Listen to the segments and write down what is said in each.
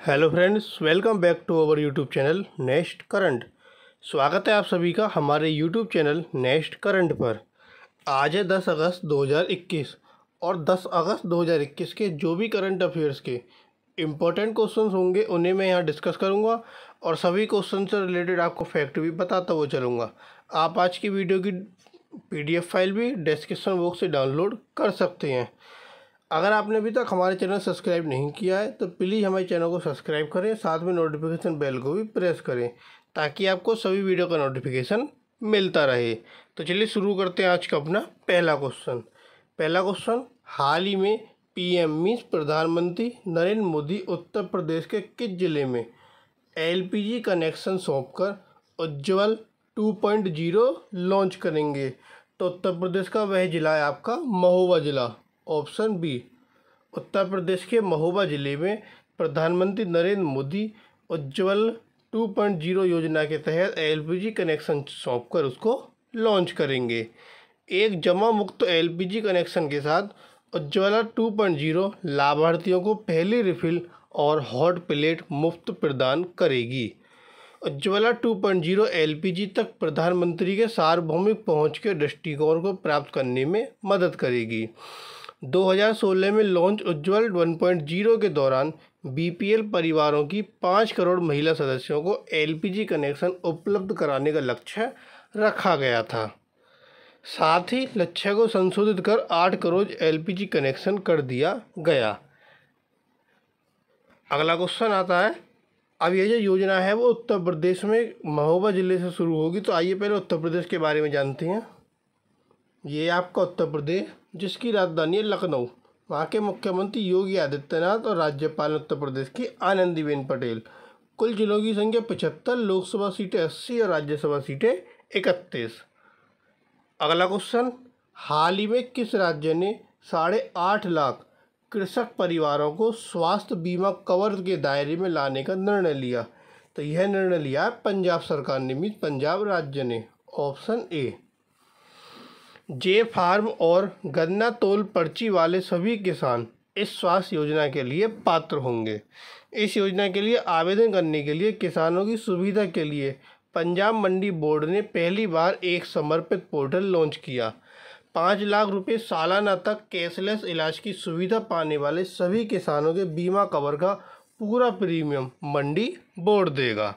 Hello friends, welcome back to our YouTube channel next current. स्वागत है आप सभी का हमारे यूट्यूब चैनल नेक्स्ट करंट पर। आज है 10 अगस्त 2021 और 10 अगस्त 2021 के जो भी करंट अफेयर्स के इम्पोर्टेंट क्वेश्चंस होंगे उन्हें मैं यहाँ डिस्कस करूँगा और सभी क्वेश्चन से रिलेटेड आपको फैक्ट भी बताता हुआ चलूँगा। आप आज की वीडियो की PDF फाइल भी डिस्क्रिप्शन बॉक्स से डाउनलोड कर सकते हैं। अगर आपने अभी तक हमारे चैनल सब्सक्राइब नहीं किया है तो प्लीज़ हमारे चैनल को सब्सक्राइब करें, साथ में नोटिफिकेशन बेल को भी प्रेस करें ताकि आपको सभी वीडियो का नोटिफिकेशन मिलता रहे। तो चलिए शुरू करते हैं आज का अपना पहला क्वेश्चन। हाल ही में PM मीन्स प्रधानमंत्री नरेंद्र मोदी उत्तर प्रदेश के किस जिले में LPG कनेक्शन सौंपकर उज्ज्वल 2.0 लॉन्च करेंगे? तो उत्तर प्रदेश का वह जिला है आपका महोबा जिला। ऑप्शन बी, उत्तर प्रदेश के महोबा जिले में प्रधानमंत्री नरेंद्र मोदी उज्ज्वल 2.0 योजना के तहत LPG कनेक्शन सौंपकर उसको लॉन्च करेंगे। एक जमा मुक्त LPG कनेक्शन के साथ उज्ज्वला 2.0 लाभार्थियों को पहली रिफिल और हॉट प्लेट मुफ्त प्रदान करेगी। उज्ज्वला 2.0 LPG तक प्रधानमंत्री के सार्वभौमिक पहुंच के दृष्टिकोण को प्राप्त करने में मदद करेगी। 2016 में लॉन्च उज्ज्वल 1.0 के दौरान BPL परिवारों की 5 करोड़ महिला सदस्यों को LPG कनेक्शन उपलब्ध कराने का लक्ष्य रखा गया था। साथ ही लक्ष्य को संशोधित कर 8 करोड़ LPG कनेक्शन कर दिया गया। अगला क्वेश्चन आता है, अब ये जो योजना है वो उत्तर प्रदेश में महोबा ज़िले से शुरू होगी। तो आइए पहले उत्तर प्रदेश के बारे में जानते हैं। ये आपका उत्तर प्रदेश जिसकी राजधानी है लखनऊ। वहाँ के मुख्यमंत्री योगी आदित्यनाथ और राज्यपाल उत्तर प्रदेश की आनंदीबेन पटेल। कुल जिलों की संख्या 75, लोकसभा सीटें 80 और राज्यसभा सीटें 31। अगला क्वेश्चन, हाल ही में किस राज्य ने 8.5 लाख कृषक परिवारों को स्वास्थ्य बीमा कवर के दायरे में लाने का निर्णय लिया? तो यह निर्णय लिया है पंजाब सरकार ने, मीन्स पंजाब राज्य ने। ऑप्शन ए, जे फार्म और गन्ना तोल पर्ची वाले सभी किसान इस स्वास्थ्य योजना के लिए पात्र होंगे। इस योजना के लिए आवेदन करने के लिए किसानों की सुविधा के लिए पंजाब मंडी बोर्ड ने पहली बार एक समर्पित पोर्टल लॉन्च किया। 5 लाख रुपए सालाना तक कैशलेस इलाज की सुविधा पाने वाले सभी किसानों के बीमा कवर का पूरा प्रीमियम मंडी बोर्ड देगा।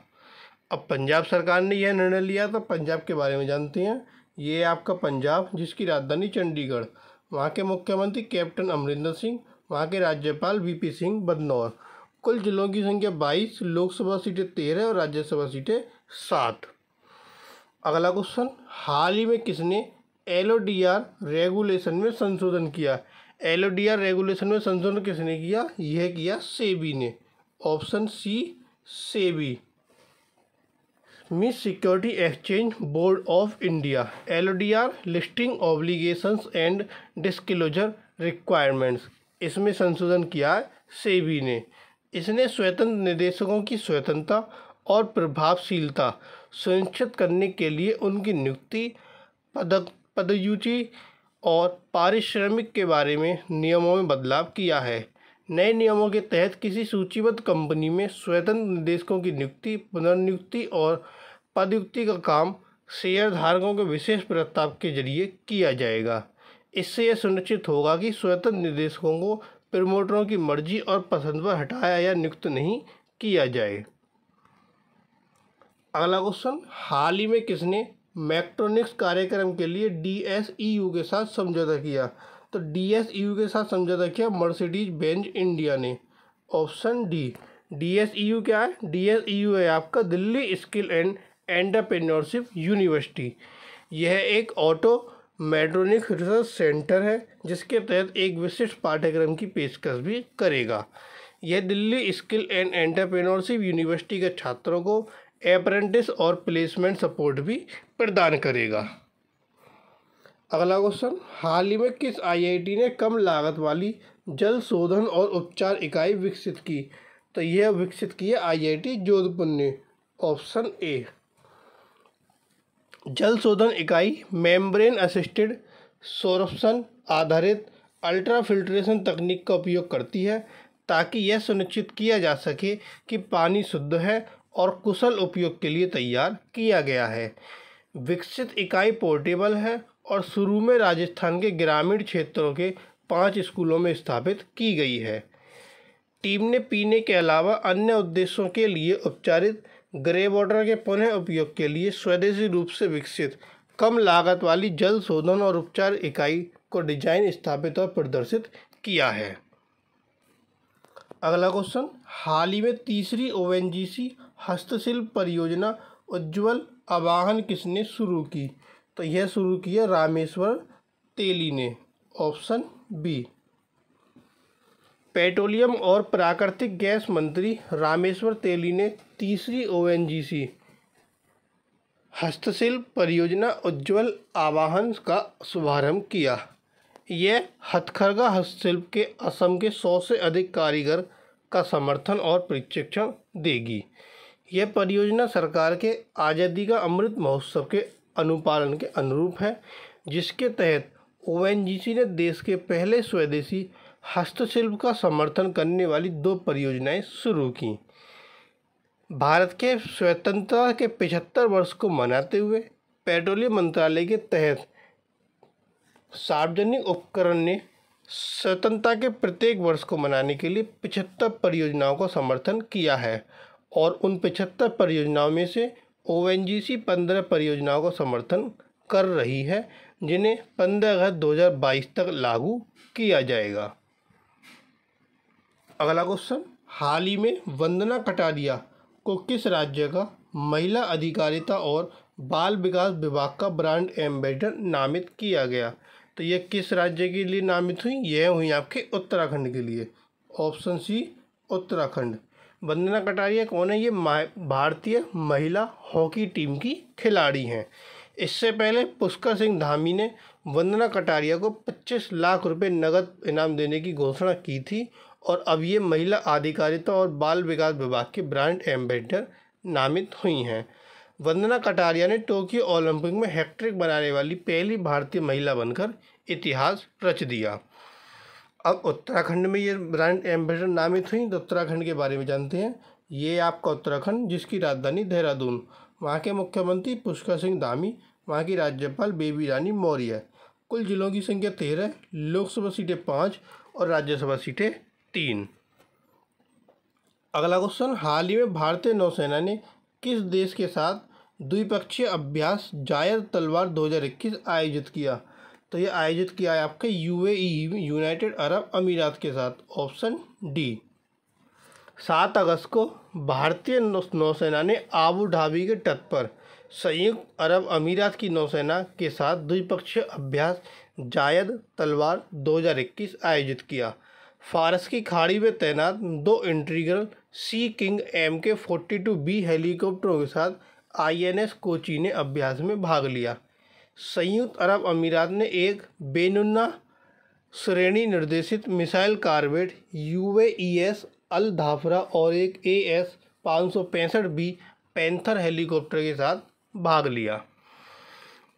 अब पंजाब सरकार ने यह निर्णय लिया तो पंजाब के बारे में जानते हैं। ये आपका पंजाब जिसकी राजधानी चंडीगढ़। वहाँ के मुख्यमंत्री कैप्टन अमरिंदर सिंह, वहाँ के राज्यपाल VP सिंह बदनौर। कुल जिलों की संख्या 22, लोकसभा सीटें 13 और राज्यसभा सीटें 7। अगला क्वेश्चन, हाल ही में किसने LODR रेगुलेशन में संशोधन किया? LODR रेगुलेशन में संशोधन किसने किया? यह किया सेबी ने। Option C, SEBI means security exchange board of India. LODR listing obligations and disclosure requirements, इसमें संशोधन किया है सेबी ने। इसने स्वतंत्र निदेशकों की स्वतंत्रता और प्रभावशीलता सुनिश्चित करने के लिए उनकी नियुक्ति, पदोन्नति और पारिश्रमिक के बारे में नियमों में बदलाव किया है। नए नियमों के तहत किसी सूचीबद्ध कंपनी में स्वतंत्र निदेशकों की नियुक्ति, पुनर्नियुक्ति और पदोन्नति का काम शेयर धारकों के विशेष प्रस्ताव के जरिए किया जाएगा। इससे यह सुनिश्चित होगा कि स्वतंत्र निदेशकों को प्रमोटरों की मर्जी और पसंद पर हटाया या नियुक्त नहीं किया जाए। अगला क्वेश्चन, हाल ही में किसने मैक्ट्रोनिक्स कार्यक्रम के लिए DSEU के साथ समझौता किया? तो DSEU के साथ समझौता किया मर्सिडीज बेंज इंडिया ने। ऑप्शन डी, DSEU क्या है? DSEU है आपका Delhi skill and entrepreneurship university. यह एक ऑटो मैट्रोनिक्स रिसर्च सेंटर है जिसके तहत एक विशिष्ट पाठ्यक्रम की पेशकश भी करेगा। यह Delhi skill and entrepreneurship university के छात्रों को अप्रेंटिस और प्लेसमेंट सपोर्ट भी प्रदान करेगा। अगला क्वेश्चन, हाल ही में किस IIT ने कम लागत वाली जल शोधन और उपचार इकाई विकसित की? तो यह विकसित की है IIT जोधपुर ने। ऑप्शन ए, जल शोधन इकाई मेम्ब्रेन असिस्टेड सोर्प्शन आधारित अल्ट्रा फिल्ट्रेशन तकनीक का उपयोग करती है ताकि यह सुनिश्चित किया जा सके कि पानी शुद्ध है और कुशल उपयोग के लिए तैयार किया गया है। विकसित इकाई पोर्टेबल है और शुरू में राजस्थान के ग्रामीण क्षेत्रों के 5 स्कूलों में स्थापित की गई है। टीम ने पीने के अलावा अन्य उद्देश्यों के लिए उपचारित ग्रे वाटर के पुनः उपयोग के लिए स्वदेशी रूप से विकसित कम लागत वाली जल शोधन और उपचार इकाई को डिजाइन, स्थापित और प्रदर्शित किया है। अगला क्वेश्चन, हाल ही में तीसरी ओएनजीसी हस्तशिल्प परियोजना उज्ज्वल आवाहन किसने शुरू की? तो यह शुरू किया रामेश्वर तेली ने। Option B. पेट्रोलियम और प्राकृतिक गैस मंत्री रामेश्वर तेली ने तीसरी ओएनजीसी हस्तशिल्प परियोजना उज्ज्वल आवाहन का शुभारंभ किया। यह हथकरघा हस्तशिल्प के असम के 100 से अधिक कारीगर का समर्थन और प्रशिक्षण देगी। यह परियोजना सरकार के आज़ादी का अमृत महोत्सव के अनुपालन के अनुरूप है, जिसके तहत ओएनजीसी ने देश के पहले स्वदेशी हस्तशिल्प का समर्थन करने वाली 2 परियोजनाएं शुरू की। भारत के स्वतंत्रता के 75 वर्ष को मनाते हुए पेट्रोलियम मंत्रालय के तहत सार्वजनिक उपक्रम ने स्वतंत्रता के प्रत्येक वर्ष को मनाने के लिए 75 परियोजनाओं का समर्थन किया है और उन 75 परियोजनाओं में से ओएनजीसी 15 परियोजनाओं का समर्थन कर रही है, जिन्हें 15 अगस्त 2022 तक लागू किया जाएगा। अगला क्वेश्चन, हाल ही में वंदना कटारिया को किस राज्य का महिला अधिकारिता और बाल विकास विभाग का ब्रांड एम्बेसडर नामित किया गया? तो यह किस राज्य के लिए नामित हुई? यह हुई आपके उत्तराखंड के लिए। Option C, Uttarakhand. वंदना कटारिया कौन है? ये भारतीय महिला हॉकी टीम की खिलाड़ी हैं। इससे पहले पुष्कर सिंह धामी ने वंदना कटारिया को 25 लाख रुपए नगद इनाम देने की घोषणा की थी और अब ये महिला अधिकारिता और बाल विकास विभाग के ब्रांड एम्बेसडर नामित हुई हैं। वंदना कटारिया ने टोक्यो ओलंपिक में हैट्रिक बनाने वाली पहली भारतीय महिला बनकर इतिहास रच दिया। अब उत्तराखंड में ये ब्रांड एम्बेसडर नामित हुई, तो उत्तराखंड के बारे में जानते हैं। ये आपका उत्तराखंड, जिसकी राजधानी देहरादून, वहाँ के मुख्यमंत्री पुष्कर सिंह धामी, वहाँ की राज्यपाल बेबी रानी मौर्य। कुल जिलों की संख्या 13, लोकसभा सीटें 5 और राज्यसभा सीटें 3। अगला क्वेश्चन, हाल ही में भारतीय नौसेना ने किस देश के साथ द्विपक्षीय अभ्यास जायद तलवार 2021 आयोजित किया? तो ये आयोजित किया है आपके यूएई, यूनाइटेड अरब अमीरात के साथ। Option D. 7 अगस्त को भारतीय नौसेना ने आबू धाबी के तट पर संयुक्त अरब अमीरात की नौसेना के साथ द्विपक्षीय अभ्यास जायद तलवार 2021 आयोजित किया। फारस की खाड़ी में तैनात 2 इंटीग्रल सी किंग MK-42B हेलीकॉप्टरों के साथ INS कोची ने अभ्यास में भाग लिया। संयुक्त अरब अमीरात ने एक बेनुन्ना श्रेणी निर्देशित मिसाइल कारबेट UAES अल धाफरा और एक AS-565B पैंथर हेलीकॉप्टर के साथ भाग लिया।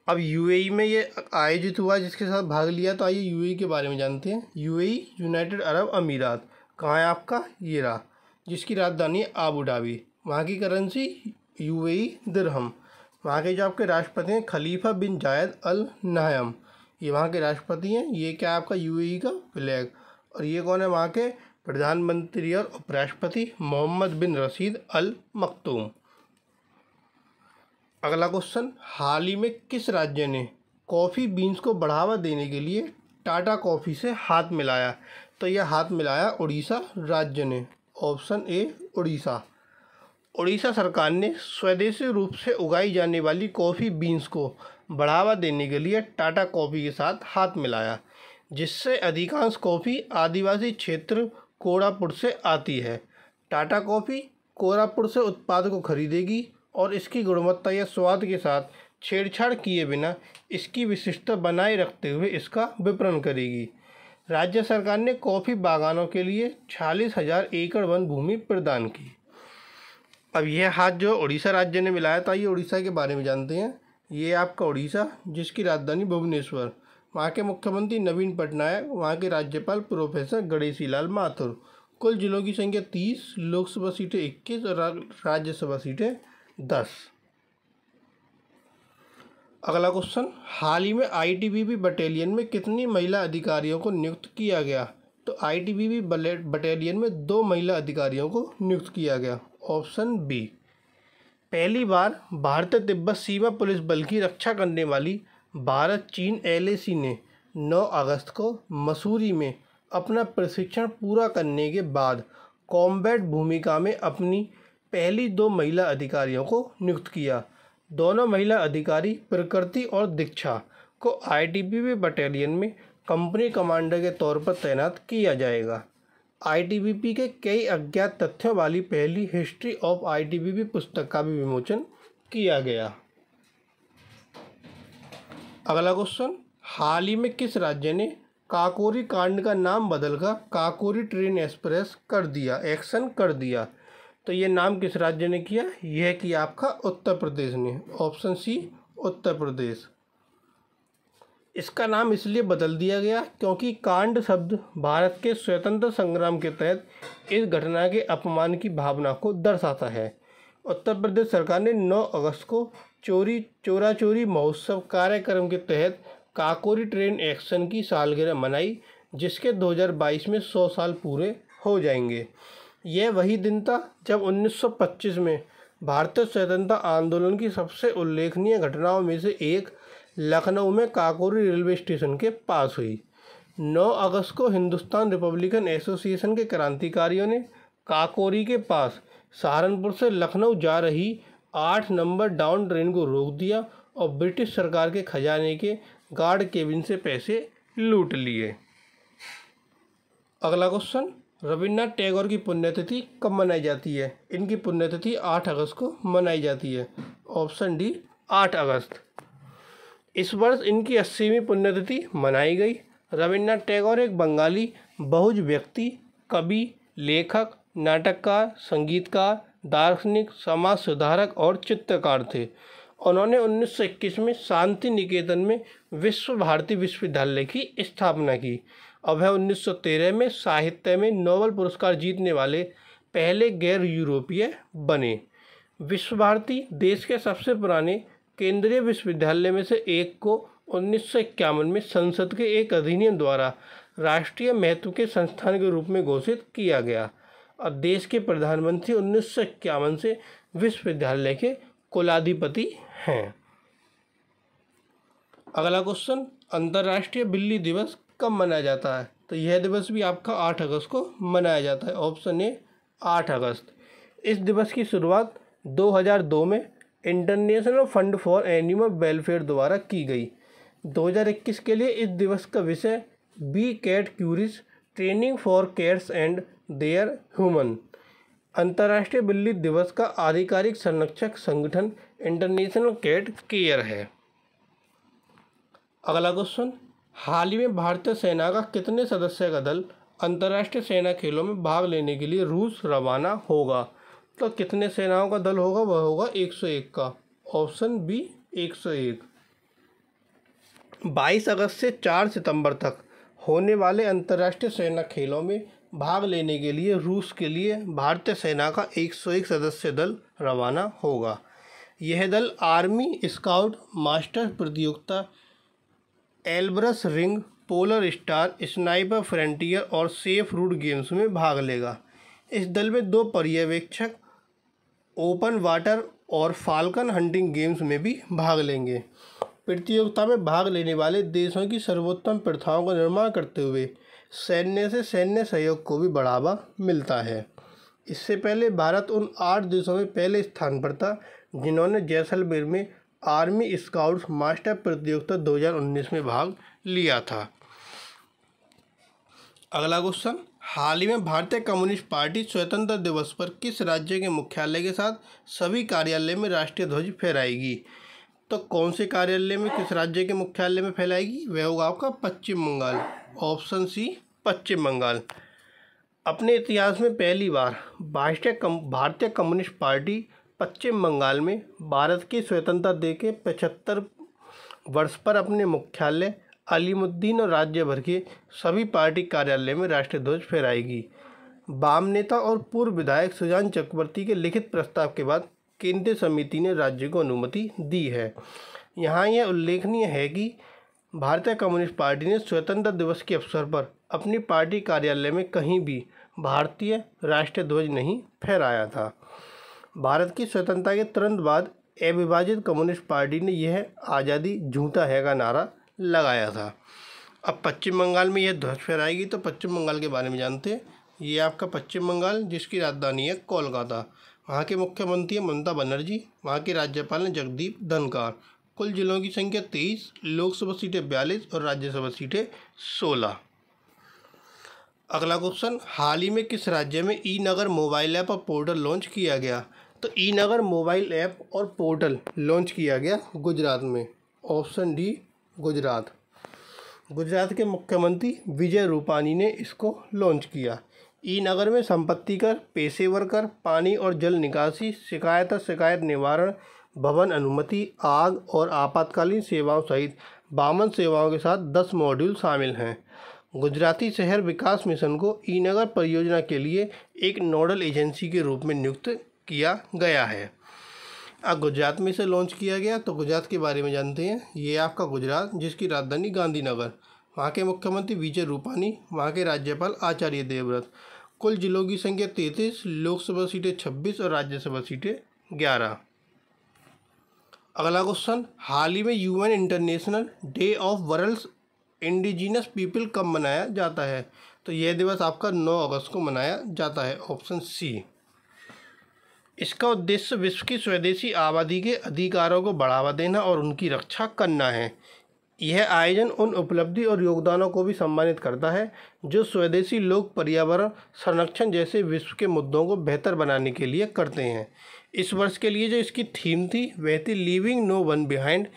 अब यूएई में ये आयोजित हुआ, जिसके साथ भाग लिया। तो आइए यूएई के बारे में जानते हैं। यूएई, यूनाइटेड अरब अमीरात, कहाँ है आपका? ये रहा, जिसकी राजधानी है आबू धाबी। वहाँ की करेंसी यूएई दिरहम। वहाँ के जो आपके राष्ट्रपति हैं खलीफा बिन जायद अल नहयान, ये वहाँ के राष्ट्रपति हैं। ये क्या है आपका? यूएई का फ्लैग। और ये कौन है? वहाँ के प्रधानमंत्री और उपराष्ट्रपति मोहम्मद बिन रशीद अल मखदूम। अगला क्वेश्चन, हाल ही में किस राज्य ने कॉफ़ी बीन्स को बढ़ावा देने के लिए टाटा कॉफ़ी से हाथ मिलाया? तो यह हाथ मिलाया उड़ीसा राज्य ने। Option A, Orissa. उड़ीसा सरकार ने स्वदेशी रूप से उगाई जाने वाली कॉफ़ी बीन्स को बढ़ावा देने के लिए टाटा कॉफ़ी के साथ हाथ मिलाया, जिससे अधिकांश कॉफ़ी आदिवासी क्षेत्र कोरापुट से आती है। टाटा कॉफ़ी कोरापुट से उत्पाद को खरीदेगी और इसकी गुणवत्ता या स्वाद के साथ छेड़छाड़ किए बिना इसकी विशिष्टता बनाए रखते हुए इसका विपणन करेगी। राज्य सरकार ने कॉफ़ी बागानों के लिए 46,000 एकड़ वन भूमि प्रदान की। अब यह हाथ जो उड़ीसा राज्य ने मिलाया था, ये उड़ीसा के बारे में जानते हैं। ये आपका उड़ीसा, जिसकी राजधानी भुवनेश्वर, वहाँ के मुख्यमंत्री नवीन पटनायक, वहाँ के राज्यपाल प्रोफेसर गणेशी लाल माथुर। कुल जिलों की संख्या 30, लोकसभा सीटें 21 और राज्यसभा सीटें 10। अगला क्वेश्चन, हाल ही में आईटीबीपी बटालियन में कितनी महिला अधिकारियों को नियुक्त किया गया? तो आईटीबीपी बटालियन में 2 महिला अधिकारियों को नियुक्त किया गया। Option B. पहली बार भारतीय तिब्बत सीमा पुलिस बल की रक्षा करने वाली भारत चीन एलएसी ने 9 अगस्त को मसूरी में अपना प्रशिक्षण पूरा करने के बाद कॉम्बैट भूमिका में अपनी पहली 2 महिला अधिकारियों को नियुक्त किया। दोनों महिला अधिकारी प्रकृति और दीक्षा को आईटीबीपी बटालियन में कंपनी कमांडर के तौर पर तैनात किया जाएगा। आईटीबीपी के कई अज्ञात तथ्यों वाली पहली हिस्ट्री ऑफ आईटीबीपी पुस्तक का भी विमोचन किया गया। अगला क्वेश्चन, हाल ही में किस राज्य ने काकोरी कांड का नाम बदलकर काकोरी ट्रेन एक्सप्रेस कर दिया, एक्शन कर दिया? तो ये नाम किस राज्य ने किया? यह किया आपका उत्तर प्रदेश ने। ऑप्शन सी, उत्तर प्रदेश। इसका नाम इसलिए बदल दिया गया क्योंकि कांड शब्द भारत के स्वतंत्र संग्राम के तहत इस घटना के अपमान की भावना को दर्शाता है। उत्तर प्रदेश सरकार ने 9 अगस्त को चोरा चोरी महोत्सव कार्यक्रम के तहत काकोरी ट्रेन एक्शन की सालगिरह मनाई, जिसके 2022 में 100 साल पूरे हो जाएंगे। यह वही दिन था जब 1925 में भारतीय स्वतंत्रता आंदोलन की सबसे उल्लेखनीय घटनाओं में से एक लखनऊ में काकोरी रेलवे स्टेशन के पास हुई। 9 अगस्त को हिंदुस्तान रिपब्लिकन एसोसिएशन के क्रांतिकारियों ने काकोरी के पास सहारनपुर से लखनऊ जा रही 8 नंबर डाउन ट्रेन को रोक दिया और ब्रिटिश सरकार के खजाने के गार्ड केबिन से पैसे लूट लिए। अगला क्वेश्चन, रविन्द्रनाथ टैगोर की पुण्यतिथि कब मनाई जाती है? इनकी पुण्यतिथि 8 अगस्त को मनाई जाती है। ऑप्शन डी, 8 अगस्त। इस वर्ष इनकी 80वीं पुण्यतिथि मनाई गई। रविन्द्रनाथ टैगोर एक बंगाली बहुज व्यक्ति, कवि, लेखक, नाटककार, संगीतकार, दार्शनिक, समाज सुधारक और चित्रकार थे। उन्होंने 1921 में शांति निकेतन में विश्व भारती विश्वविद्यालय की स्थापना की और वह 1913 में साहित्य में नोबेल पुरस्कार जीतने वाले पहले गैर यूरोपीय बने। विश्व भारती देश के सबसे पुराने केंद्रीय विश्वविद्यालय में से एक को 1951 में संसद के एक अधिनियम द्वारा राष्ट्रीय महत्व के संस्थान के रूप में घोषित किया गया और देश के प्रधानमंत्री 1951 से विश्वविद्यालय के कुलाधिपति हैं। अगला क्वेश्चन, अंतर्राष्ट्रीय बिल्ली दिवस कब मनाया जाता है? तो यह दिवस भी आपका 8 अगस्त को मनाया जाता है। ऑप्शन ए, 8 अगस्त। इस दिवस की शुरुआत 2002 में international fund for animal welfare द्वारा की गई। 2021 के लिए इस दिवस का विषय be cat curious, training for cats and their human. अंतर्राष्ट्रीय बिल्ली दिवस का आधिकारिक संरक्षक संगठन इंटरनेशनल कैट केयर है। अगला क्वेश्चन, हाल ही में भारतीय सेना का कितने सदस्य का दल अंतर्राष्ट्रीय सेना खेलों में भाग लेने के लिए रूस रवाना होगा? तो कितने सेनाओं का दल होगा? वह होगा 101 का। Option B, 101। 22 अगस्त से 4 सितंबर तक होने वाले अंतर्राष्ट्रीय सेना खेलों में भाग लेने के लिए रूस के लिए भारतीय सेना का 101 सदस्य दल रवाना होगा। यह दल आर्मी स्काउट मास्टर प्रतियोगिता, Elbrus ring, polar star, sniper frontier और सेफ रूट गेम्स में भाग लेगा। इस दल में 2 पर्यवेक्षक ओपन वाटर और फाल्कन हंटिंग गेम्स में भी भाग लेंगे। प्रतियोगिता में भाग लेने वाले देशों की सर्वोत्तम प्रथाओं का निर्माण करते हुए सैन्य से सैन्य सहयोग को भी बढ़ावा मिलता है। इससे पहले भारत उन 8 देशों में पहले स्थान पर था जिन्होंने जैसलमेर में आर्मी स्काउट्स मास्टर प्रतियोगिता 2019 में भाग लिया था। अगला क्वेश्चन, हाल ही में भारतीय कम्युनिस्ट पार्टी स्वतंत्रता दिवस पर किस राज्य के मुख्यालय के साथ सभी कार्यालय में राष्ट्रीय ध्वज फहराएगी? तो कौन से कार्यालय में किस राज्य के मुख्यालय में फहराएगी? वह होगा आपका पश्चिम बंगाल। ऑप्शन सी, पश्चिम बंगाल। अपने इतिहास में पहली बार भारतीय कम्युनिस्ट पार्टी पश्चिम बंगाल में भारत की स्वतंत्रता डे के 75 वर्ष पर अपने मुख्यालय अलीमुद्दीन और राज्य भर के सभी पार्टी कार्यालय में राष्ट्रीय ध्वज फहराएगी। वाम नेता और पूर्व विधायक सुजान चक्रवर्ती के लिखित प्रस्ताव के बाद केंद्रीय समिति ने राज्य को अनुमति दी है। यहाँ यह उल्लेखनीय है कि भारतीय कम्युनिस्ट पार्टी ने स्वतंत्रता दिवस के अवसर पर अपनी पार्टी कार्यालय में कहीं भी भारतीय राष्ट्रीय ध्वज नहीं फहराया था। भारत की स्वतंत्रता के तुरंत बाद अविभाजित कम्युनिस्ट पार्टी ने यह आज़ादी झूठा है का नारा लगाया था। अब पश्चिम बंगाल में यह ध्वज फहराएगी, तो पश्चिम बंगाल के बारे में जानते हैं। ये आपका पश्चिम बंगाल, जिसकी राजधानी है कोलकाता। वहाँ के मुख्यमंत्री हैं ममता बनर्जी, वहाँ के राज्यपाल हैं जगदीप धनखड़। कुल जिलों की संख्या 23, लोकसभा सीटें 42 और राज्यसभा सीटें 16। अगला क्वेश्चन, हाल ही में किस राज्य में ई नगर मोबाइल ऐप और पोर्टल लॉन्च किया गया? तो ई नगर मोबाइल ऐप और पोर्टल लॉन्च किया गया गुजरात में। Option D Gujarat. गुजरात के मुख्यमंत्री विजय रूपानी ने इसको लॉन्च किया। ई नगर में संपत्ति कर, पेशेवर कर, पानी और जल निकासी, शिकायत निवारण, भवन अनुमति, आग और आपातकालीन सेवाओं सहित 52 सेवाओं के साथ 10 मॉड्यूल शामिल हैं। गुजराती शहर विकास मिशन को ई नगर परियोजना के लिए एक नोडल एजेंसी के रूप में नियुक्त किया गया है। अब गुजरात में इसे लॉन्च किया गया, तो गुजरात के बारे में जानते हैं। ये आपका गुजरात, जिसकी राजधानी गांधीनगर, वहाँ के मुख्यमंत्री विजय रूपानी, वहाँ के राज्यपाल आचार्य देवव्रत। कुल जिलों की संख्या 33, लोकसभा सीटें 26 और राज्यसभा सीटें 11। अगला क्वेश्चन, हाल ही में UN international day of world's indigenous people कब मनाया जाता है? तो यह दिवस आपका 9 अगस्त को मनाया जाता है। Option C. इसका उद्देश्य विश्व की स्वदेशी आबादी के अधिकारों को बढ़ावा देना और उनकी रक्षा करना है। यह आयोजन उन उपलब्धि और योगदानों को भी सम्मानित करता है जो स्वदेशी लोग पर्यावरण संरक्षण जैसे विश्व के मुद्दों को बेहतर बनाने के लिए करते हैं। इस वर्ष के लिए जो इसकी थीम थी वह थी leaving no one behind,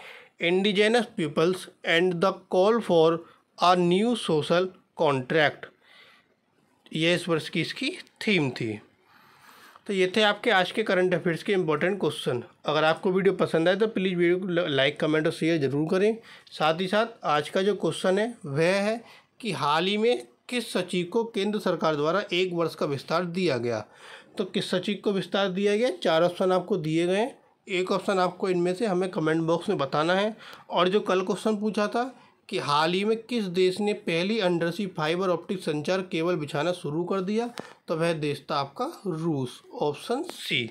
indigenous peoples and the call for a new social contract. यह इस वर्ष की इसकी थीम थी। तो ये थे आपके आज के करंट अफेयर्स के इंपॉर्टेंट क्वेश्चन। अगर आपको वीडियो पसंद आए तो प्लीज़ वीडियो को लाइक, कमेंट और शेयर जरूर करें। साथ ही साथ आज का जो क्वेश्चन है वह है कि हाल ही में किस सचिव को केंद्र सरकार द्वारा 1 वर्ष का विस्तार दिया गया? तो किस सचिव को विस्तार दिया गया? 4 ऑप्शन आपको दिए गए हैं। एक ऑप्शन आपको इनमें से हमें कमेंट बॉक्स में बताना है। और जो कल क्वेश्चन पूछा था कि हाल ही में किस देश ने पहली अंडरसी फाइबर ऑप्टिक संचार केबल बिछाना शुरू कर दिया? तो वह देश था आपका रूस। Option C.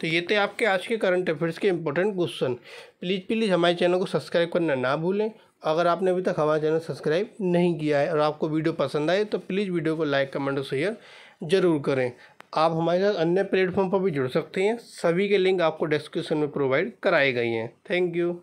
तो ये थे आपके आज के करंट अफेयर्स के इंपॉर्टेंट क्वेश्चन। प्लीज़ हमारे चैनल को सब्सक्राइब करना ना भूलें। अगर आपने अभी तक हमारा चैनल सब्सक्राइब नहीं किया है और आपको वीडियो पसंद आए तो प्लीज़ वीडियो को लाइक, कमेंट और शेयर जरूर करें। आप हमारे साथ अन्य प्लेटफॉर्म पर भी जुड़ सकते हैं। सभी के लिंक आपको डिस्क्रिप्शन में प्रोवाइड कराए गए हैं। Thank you.